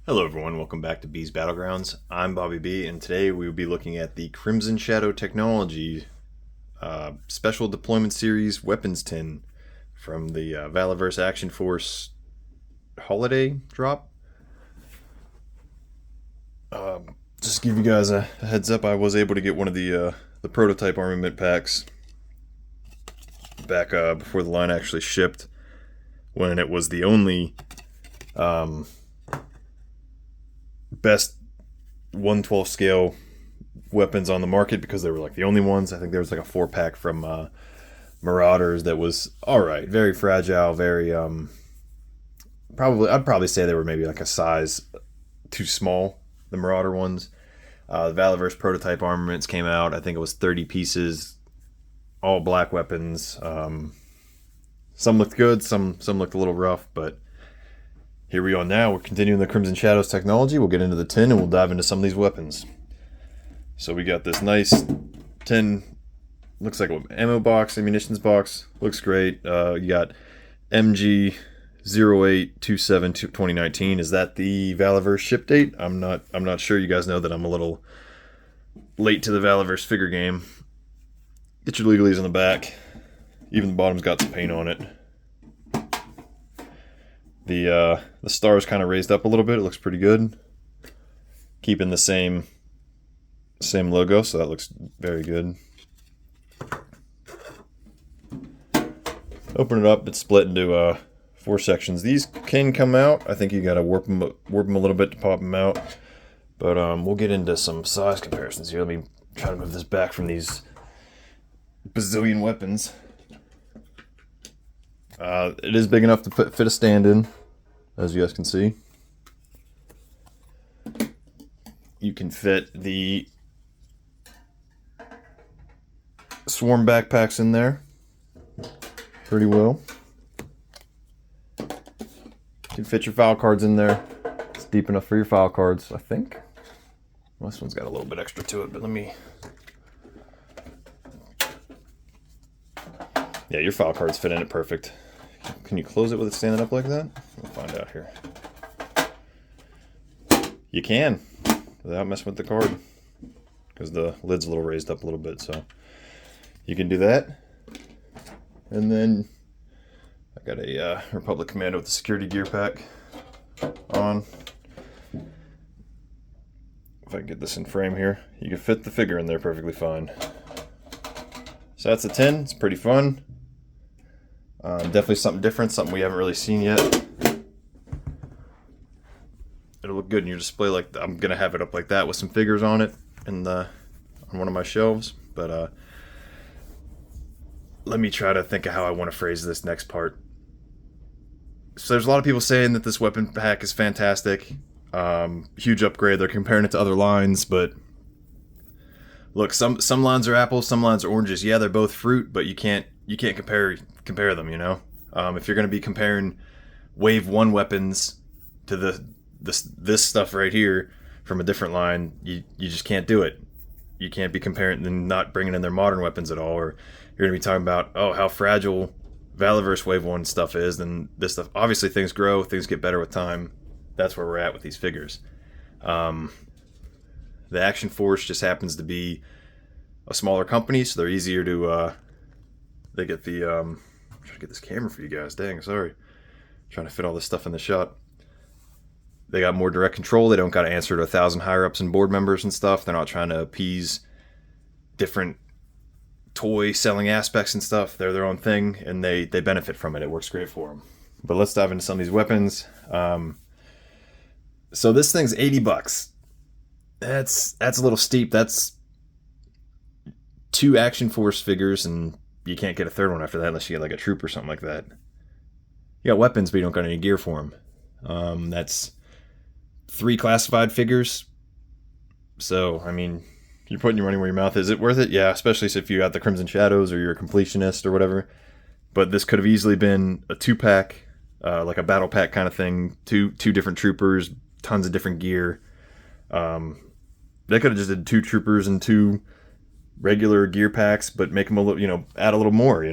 Hello everyone, welcome back to B's Battlegrounds. I'm Bobby B, and today we will be looking at the Crimson Shadow Technology Special Deployment Series Weapons Tin from the Valaverse Action Force Holiday Drop. Just to give you guys a heads up, I was able to get one of the prototype armament packs back before the line actually shipped, when it was the only best 1/12 scale weapons on the market, because they were like the only ones. I think there was like a 4-pack from Marauders that was alright, very fragile, very I'd probably say they were maybe like a size too small, the Marauder ones. The Valaverse prototype armaments came out. I think it was 30 pieces, all black weapons. Some looked good, some looked a little rough, but here we are now. We're continuing the Crimson Shadows technology. We'll get into the tin and we'll dive into some of these weapons. So we got this nice tin, looks like an ammo box, ammunitions box. Looks great. You got MG 0827 2019. Is that the Valaverse ship date? I'm not sure. You guys know that I'm a little late to the Valaverse figure game. Get your legalese on the back. Even the bottom's got some paint on it. The star's kind of raised up a little bit. It looks pretty good. Keeping the same logo, so that looks very good. Open it up. It's split into 4 sections. These can come out. I think you gotta warp them a little bit to pop them out. But we'll get into some size comparisons here. Let me try to move this back from these bazillion weapons. It is big enough to fit a stand in, as you guys can see. You can fit the swarm backpacks in there pretty well. You can fit your file cards in there. It's deep enough for your file cards, I think. Well, this one's got a little bit extra to it, but let me... Yeah, your file cards fit in it perfect. Can you close it with it standing up like that? We'll find out here. You can, without messing with the card, because the lid's a little raised up a little bit, so you can do that. And then I got a Republic Commando with the security gear pack on. If I can get this in frame here, you can fit the figure in there perfectly fine. So that's a 10. It's pretty fun. Definitely something different, something we haven't really seen yet. It'll look good in your display. Like, I'm gonna have it up like that with some figures on it on one of my shelves. But let me try to think of how I want to phrase this next part. So there's a lot of people saying that this weapon pack is fantastic, huge upgrade. They're comparing it to other lines, but look, some lines are apples, some lines are oranges. Yeah, they're both fruit, but you can't compare them, you know. If you're going to be comparing Wave 1 weapons to this stuff right here from a different line, you just can't do it. You can't be comparing and not bringing in their modern weapons at all, or you're going to be talking about, oh, how fragile Valaverse Wave 1 stuff is, then this stuff. Obviously things grow, things get better with time. That's where we're at with these figures. The Action Force just happens to be a smaller company, so they're easier to they get the I'm trying to get this camera for you guys. Dang, sorry. Trying to fit all this stuff in the shot. They got more direct control. They don't got to answer to 1,000 higher-ups and board members and stuff. They're not trying to appease different toy selling aspects and stuff. They're their own thing, and they benefit from it. It works great for them. But let's dive into some of these weapons. So this thing's $80. That's a little steep. That's 2 Action Force figures, and you can't get a third one after that unless you get like a troop or something like that. You got weapons, but you don't got any gear for them. That's 3 classified figures. So, I mean, you're putting your money where your mouth is. Is it worth it? Yeah, especially if you got the Crimson Shadows or you're a completionist or whatever. But this could have easily been a 2-pack, like a battle pack kind of thing. Two different troopers, tons of different gear. They could have just did 2 troopers and 2 regular gear packs, but make them a little, add a little more,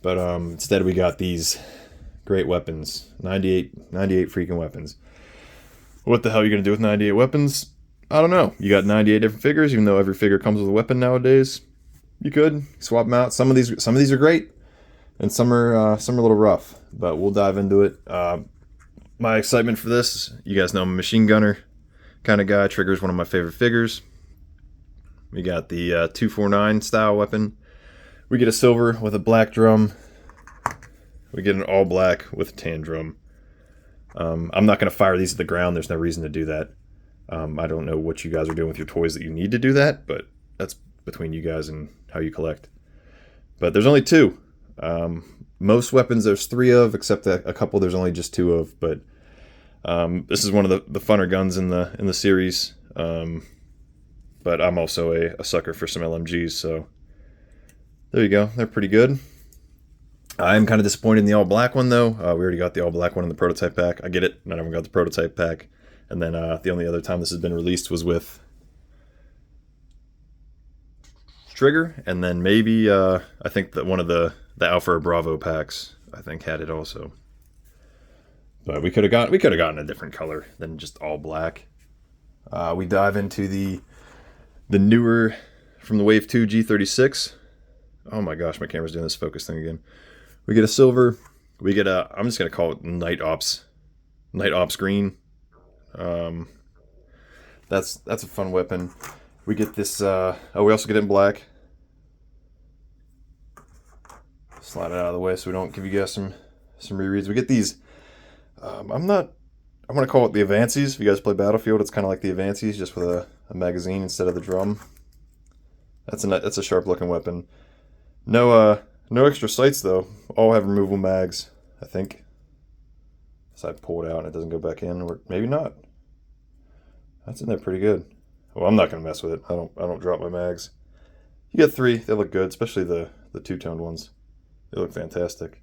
But instead we got these great weapons, 98 freaking weapons. What the hell are you going to do with 98 weapons? I don't know. You got 98 different figures, even though every figure comes with a weapon nowadays. You could swap them out. Some of these are great, and some are a little rough. But we'll dive into it. My excitement for this, you guys know I'm a machine gunner kind of guy. Trigger's one of my favorite figures. We got the 249 style weapon. We get a silver with a black drum. We get an all black with a tan drum. I'm not going to fire these at the ground. There's no reason to do that. I don't know what you guys are doing with your toys that you need to do that, but that's between you guys and how you collect. But there's only two. Most weapons there's three of, except a couple there's only just two of. But this is one of the funner guns in the series. But I'm also a sucker for some LMGs, so there you go. They're pretty good. I'm kind of disappointed in the all black one though. We already got the all black one in the prototype pack. I get it. Not everyone got the prototype pack. And then the only other time this has been released was with Trigger, and then maybe I think that one of the Alpha or Bravo packs I think had it also. But we could have gotten a different color than just all black. We dive into the newer from the Wave 2 G36. Oh my gosh, my camera's doing this focus thing again. We get a silver. We get a, I'm just gonna call it Night Ops green. That's a fun weapon. We get this. We also get it in black. Slide it out of the way so we don't give you guys some rereads. We get these. I'm gonna call it the Avances. If you guys play Battlefield, it's kind of like the Avances, just with a magazine instead of the drum. That's a sharp looking weapon. No extra sights though. All have removable mags, I think. So I pull it out and it doesn't go back in, or maybe not. That's in there pretty good. Well, I'm not gonna mess with it. I don't drop my mags. You get three. They look good, especially the two-toned ones. They look fantastic.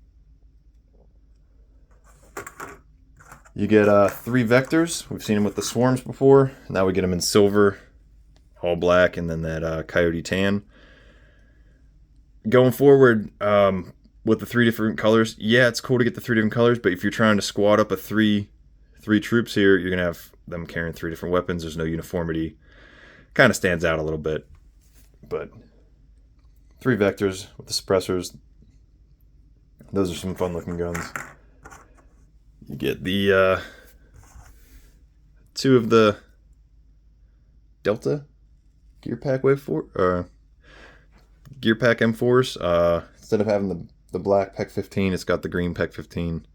You get 3 vectors. We've seen them with the swarms before. Now we get them in silver, all black, and then that coyote tan. Going forward with the 3 different colors, yeah, it's cool to get the 3 different colors, but if you're trying to squad up a three troops here, you're gonna have them carrying 3 different weapons. There's no uniformity. Kind of stands out a little bit, but 3 vectors with the suppressors. Those are some fun looking guns. You get the 2 of the Delta Gear Pack Wave 4, Gear Pack M4s. Instead of having the black Pack 15, it's got the green Pack 15. And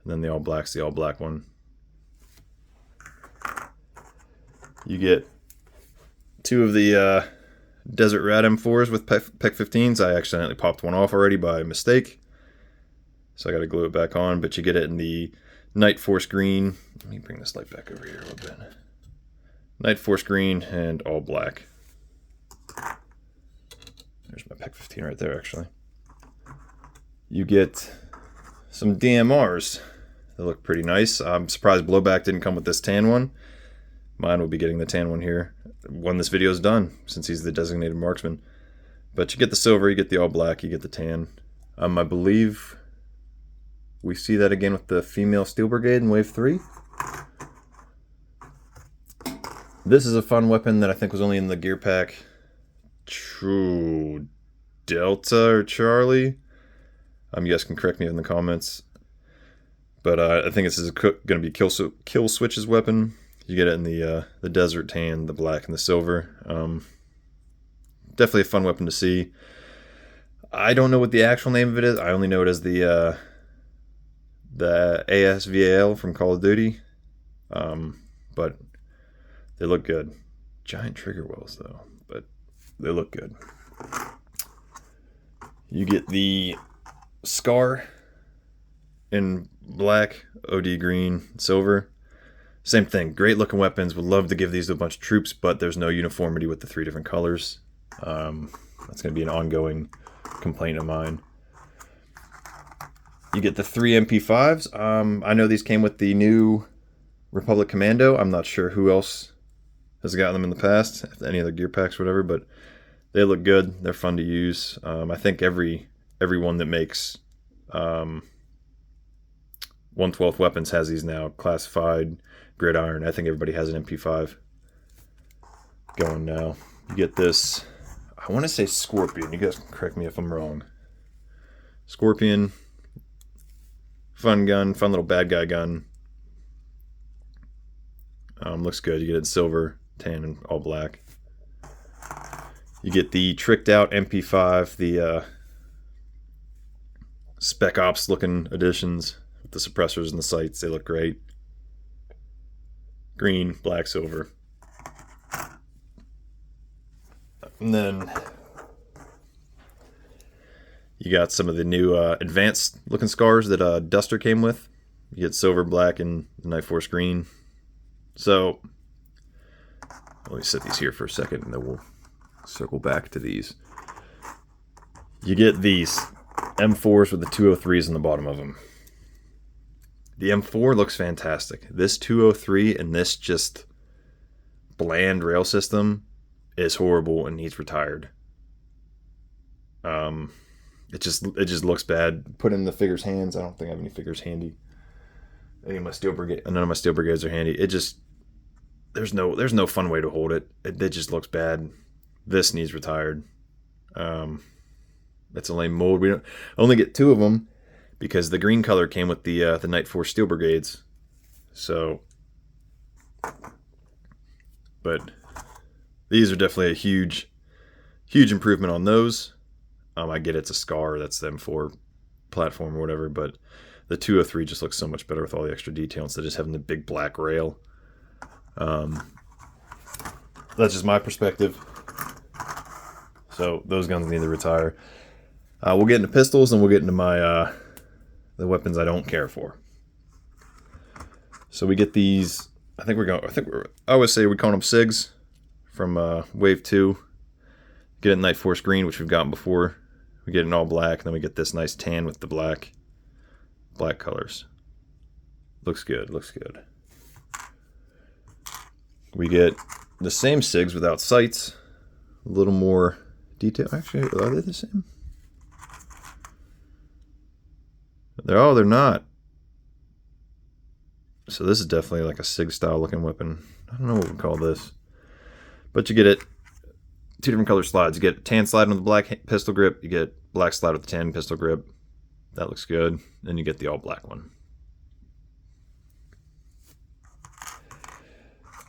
then the all black's the all black one. You get 2 of the Desert Rat M4s with Pack 15s. I accidentally popped one off already by mistake, so I got to glue it back on. But you get it in the Night Force green. Let me bring this light back over here a little bit. Night Force green and all black. There's my Pack 15 right there, actually. You get some DMRs. They look pretty nice. I'm surprised Blowback didn't come with this tan one. Mine will be getting the tan one here when this video is done, since he's the designated marksman. But you get the silver, you get the all black, you get the tan. I believe we see that again with the female Steel Brigade in Wave 3. This is a fun weapon that I think was only in the gear pack. True Delta or Charlie. You guys can correct me in the comments. But I think this is going to be Kill Switch's weapon. You get it in the desert tan, the black, and the silver. Definitely a fun weapon to see. I don't know what the actual name of it is. I only know it as the ASVAL from Call of Duty. But they look good. Giant trigger wells though, but they look good. You get the Scar in black, OD green, silver. Same thing, great looking weapons. Would love to give these to a bunch of troops, but there's no uniformity with the 3 different colors. That's going to be an ongoing complaint of mine. You get the 3 MP5s. I know these came with the new Republic Commando. I'm not sure who else has gotten them in the past, any other gear packs or whatever, but they look good. They're fun to use. I think everyone that makes 1/12 Weapons has these now. Classified, Gridiron. I think everybody has an MP5 going now. You get this, I want to say Scorpion. You guys can correct me if I'm wrong. Scorpion. Fun gun. Fun little bad guy gun. Looks good. You get it in silver, tan, and all black. You get the tricked out MP5, the Spec Ops looking editions with the suppressors and the sights. They look great. Green, black, silver. And then you got some of the new advanced looking scars that Duster came with. You get silver, black, and the Night Force green. So let me set these here for a second and then we'll circle back to these. You get these M4s with the 203s on the bottom of them. The M4 looks fantastic. This 203 and this just bland rail system is horrible and needs retired. It just looks bad. Put in the figures hands. I don't think I have any figures handy. None of my Steel Brigades are handy. It just there's no fun way to hold it. It just looks bad. This needs retired. It's a lame mold. We don't only get 2 of them because the green color came with the Night Force Steel Brigades. So, but these are definitely a huge improvement on those. I get it's a Scar, that's the M4 platform or whatever, but the 203 just looks so much better with all the extra detail instead of just having the big black rail. That's just my perspective. So those guns need to retire. We'll get into pistols and we'll get into my the weapons I don't care for. So we get these. I always say we call them SIGs from Wave 2. Get it in Night Force green, which we've gotten before. We get it in all black, and then we get this nice tan with the black colors. Looks good. We get the same SIGs without sights. A little more detail. Actually, are they the same? They're not. So this is definitely like a SIG style looking weapon. I don't know what we call this. But you get it 2 different color slides. You get tan slide on the black pistol grip. You get black slide with the tan pistol grip. That looks good. Then you get the all black one.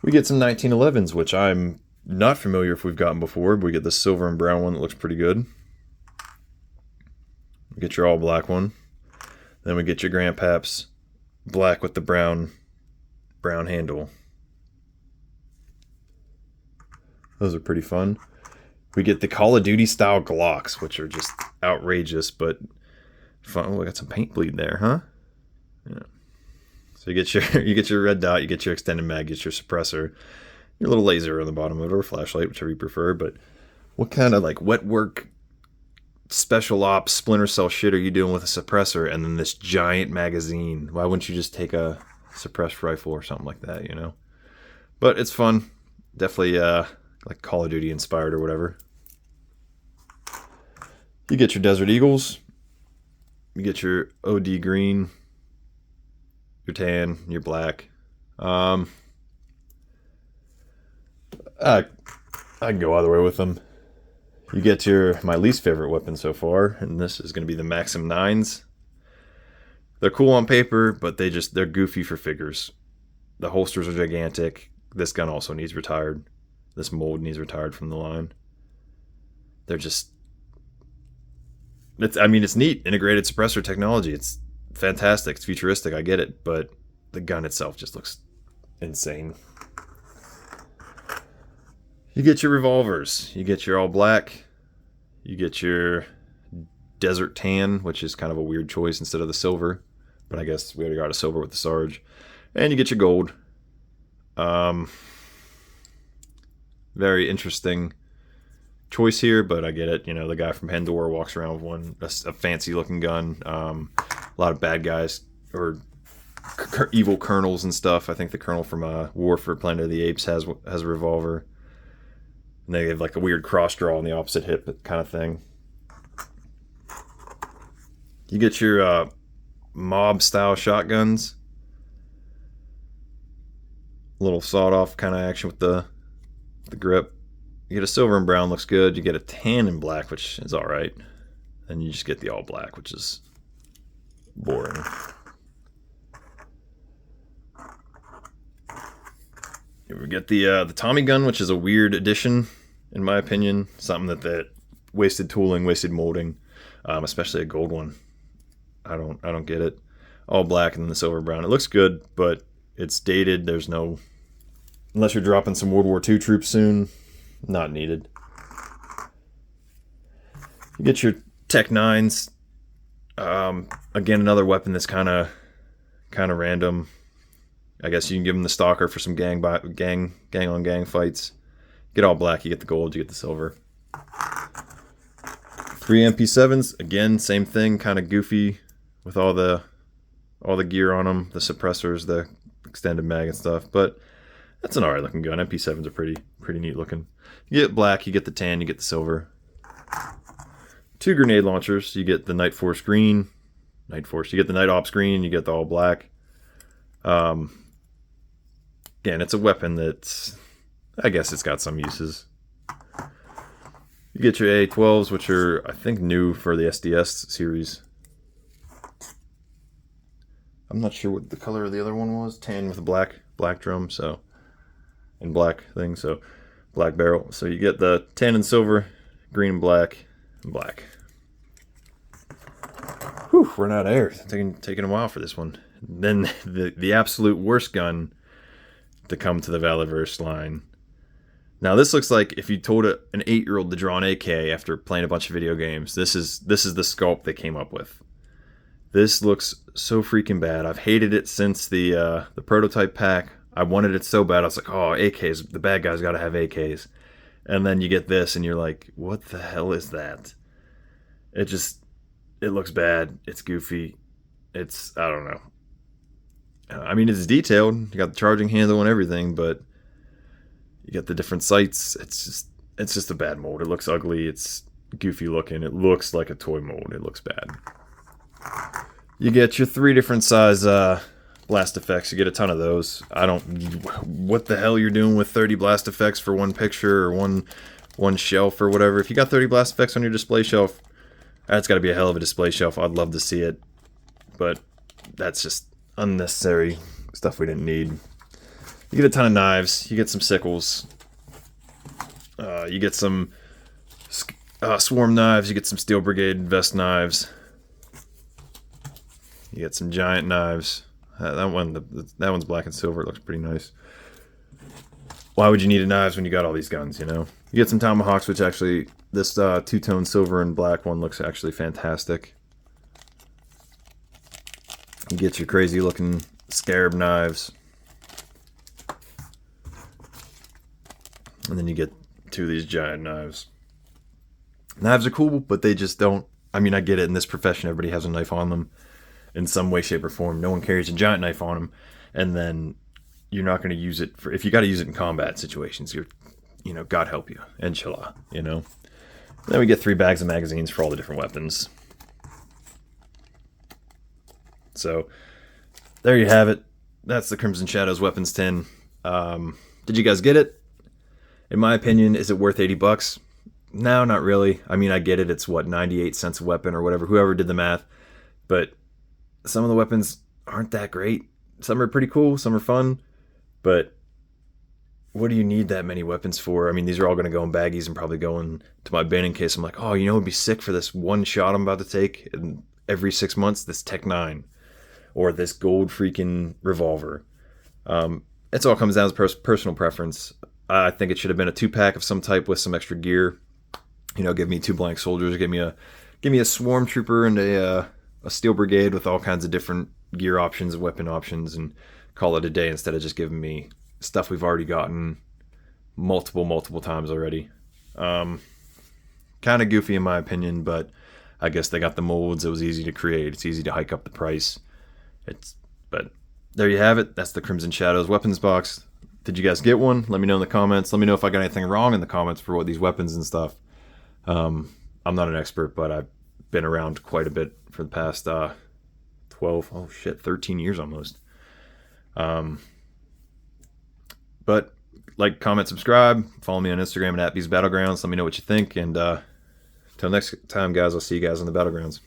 We get some 1911s, which I'm not familiar if we've gotten before. But we get the silver and brown one that looks pretty good. We get your all black one. Then we get your Grandpaps black with the brown handle. Those are pretty fun. We get the Call of Duty style Glocks, which are just outrageous, but fun. Oh, I got some paint bleed there, huh? Yeah. So you get your red dot, you get your extended mag, you get your suppressor, your little laser on the bottom of it, or a flashlight, whichever you prefer. But what kind of like wet work, special ops, Splinter Cell shit are you doing with a suppressor and then this giant magazine? Why wouldn't you just take a suppressed rifle or something like that, you know? But it's fun. Definitely like Call of Duty inspired or whatever. You get your Desert Eagles. You get your OD green, your tan, your black. I can go either way with them. You get my least favorite weapon so far, and this is going to be the Maxim 9s. They're cool on paper, but they're goofy for figures. The holsters are gigantic. This gun also needs retired. This mold needs retired from the line. They're just... It's neat. Integrated suppressor technology. It's fantastic. It's futuristic. I get it. But the gun itself just looks insane. You get your revolvers. You get your all black. You get your desert tan, which is kind of a weird choice instead of the silver. But I guess we already got a silver with the Sarge. And you get your gold. Very interesting choice here, but I get it. You know, the guy from Pandora walks around with one, a fancy looking gun. A lot of bad guys or evil colonels and stuff. I think the colonel from War for Planet of the Apes has a revolver. And they have like a weird cross draw on the opposite hip kind of thing. You get your mob style shotguns. A little sawed off kind of action with the grip. You get a silver and brown, looks good. You get a tan and black, which is alright. And you just get the all black, which is boring. We get the Tommy gun, which is a weird addition, in my opinion. Something that wasted tooling, wasted molding, especially a gold one. I don't get it. All black and then the silver and brown. It looks good, but it's dated. There's no, unless you're dropping some World War II troops soon, not needed. You get your Tech 9s. Again, another weapon that's kind of random. I guess you can give them the stalker for some gang on gang fights. Get all black, you get the gold, you get the silver. 3 MP7s, again, same thing, kind of goofy with all the gear on them, the suppressors, the extended mag and stuff. But that's an alright looking gun. MP7s are pretty neat looking. You get black, you get the tan, you get the silver. 2 grenade launchers. You get the Night Force green, you get the Night Ops green, you get the all black. Again, it's a weapon that's, I guess it's got some uses. You get your A12s, which are, I think, new for the SDS series. I'm not sure what the color of the other one was. Tan with a black drum, so, and black thing, so black barrel. So you get the tan and silver, green and black, and black. Whew, run out of air. Taking a while for this one. Then the absolute worst gun to come to the Valaverse line. Now this looks like if you told an 8-year-old to draw an AK after playing a bunch of video games, this is the sculpt they came up with. This looks so freaking bad. I've hated it since the prototype pack. I wanted it so bad. I was like, oh, AKs, the bad guys got to have AKs. And then you get this and you're like, what the hell is that? It looks bad. It's goofy. I don't know. I mean, it's detailed. You got the charging handle and everything, but you get the different sights. It's just a bad mold. It looks ugly. It's goofy looking. It looks like a toy mold. It looks bad. You get your 3 different size blast effects. You get a ton of those. What the hell you're doing with 30 blast effects for one picture or one shelf or whatever. If you got 30 blast effects on your display shelf, that's got to be a hell of a display shelf. I'd love to see it, but that's just unnecessary stuff we didn't need. You get a ton of knives. You get some sickles. You get some swarm knives. You get some Steel Brigade vest knives. You get some giant knives. That one's black and silver. It looks pretty nice. Why would you need a knives when you got all these guns, you know? You get some tomahawks, which actually, this two-tone silver and black one looks actually fantastic. You get your crazy-looking scarab knives. And then you get 2 of these giant knives. Knives are cool, but they just don't... I mean, I get it. In this profession, everybody has a knife on them in some way, shape, or form. No one carries a giant knife on them. And then you're not going to use it for... If you got to use it in combat situations, God help you. Inshallah, Then we get 3 bags of magazines for all the different weapons. So, there you have it. That's the Crimson Shadows weapons tin. Did you guys get it? In my opinion, is it worth $80? No, not really. I mean, I get it. It's 98 cents a weapon or whatever, whoever did the math. But some of the weapons aren't that great. Some are pretty cool, some are fun. But what do you need that many weapons for? I mean, these are all going to go in baggies and probably go into my bin in case I'm like, oh, it'd be sick for this one shot I'm about to take and every 6 months, this Tech 9 or this gold freaking revolver. It all comes down to personal preference. I think it should have been a 2-pack of some type with some extra gear. Give me 2 blank soldiers, give me a swarm trooper and a Steel Brigade with all kinds of different gear options, weapon options, and call it a day instead of just giving me stuff we've already gotten multiple times already. Kind of goofy in my opinion, but I guess they got the molds. It was easy to create. It's easy to hike up the price. But there you have it. That's the Crimson Shadows weapons box. Did you guys get one? Let me know in the comments. Let me know if I got anything wrong in the comments for what these weapons and stuff. I'm not an expert, but I've been around quite a bit for the past 12, oh shit, 13 years almost. But like, comment, subscribe, follow me on Instagram at @BeesBattlegrounds. Let me know what you think, and till next time, guys, I'll see you guys on the Battlegrounds.